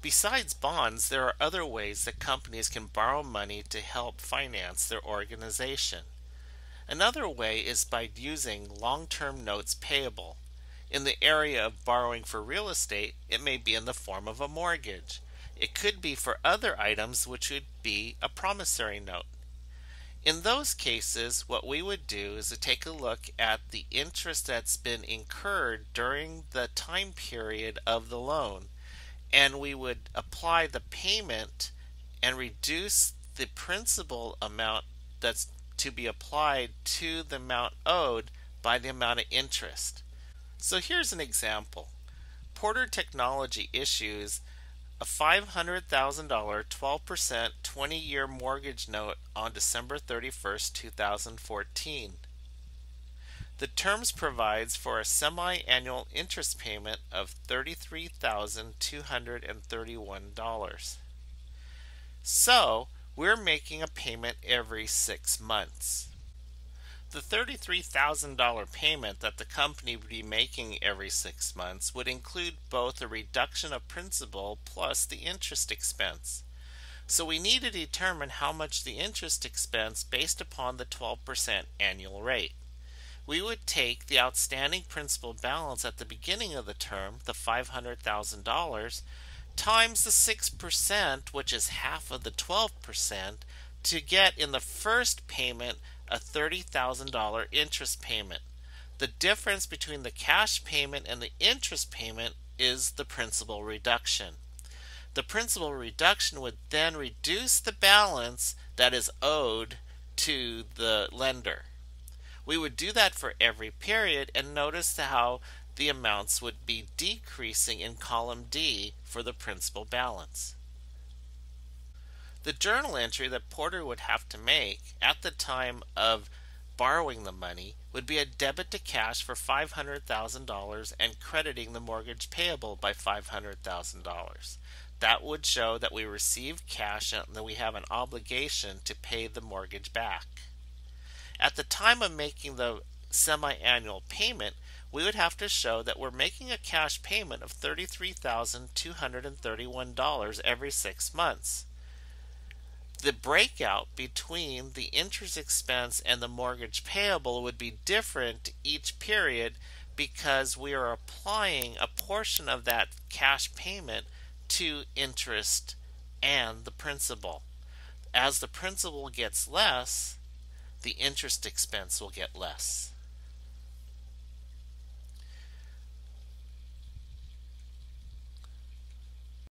Besides bonds, there are other ways that companies can borrow money to help finance their organization. Another way is by using long-term notes payable. In the area of borrowing for real estate, it may be in the form of a mortgage. It could be for other items, which would be a promissory note. In those cases, what we would do is to take a look at the interest that's been incurred during the time period of the loan, and we would apply the payment and reduce the principal amount that's to be applied to the amount owed by the amount of interest. So here's an example. Porter Technology issues a $500,000 12% 20-year mortgage note on December 31st, 2014. The terms provides for a semi-annual interest payment of $33,231. So, we're making a payment every 6 months. The $33,000 payment that the company would be making every 6 months would include both a reduction of principal plus the interest expense. So we need to determine how much the interest expense based upon the 12% annual rate. We would take the outstanding principal balance at the beginning of the term, the $500,000, times the 6%, which is half of the 12%, to get in the first payment a $30,000 interest payment. The difference between the cash payment and the interest payment is the principal reduction. The principal reduction would then reduce the balance that is owed to the lender. We would do that for every period, and notice how the amounts would be decreasing in column D for the principal balance. The journal entry that Porter would have to make at the time of borrowing the money would be a debit to cash for $500,000 and crediting the mortgage payable by $500,000. That would show that we received cash and that we have an obligation to pay the mortgage back. At the time of making the semi-annual payment, we would have to show that we're making a cash payment of $33,231 every 6 months. The breakout between the interest expense and the mortgage payable would be different each period because we are applying a portion of that cash payment to interest and the principal. As the principal gets less, the interest expense will get less.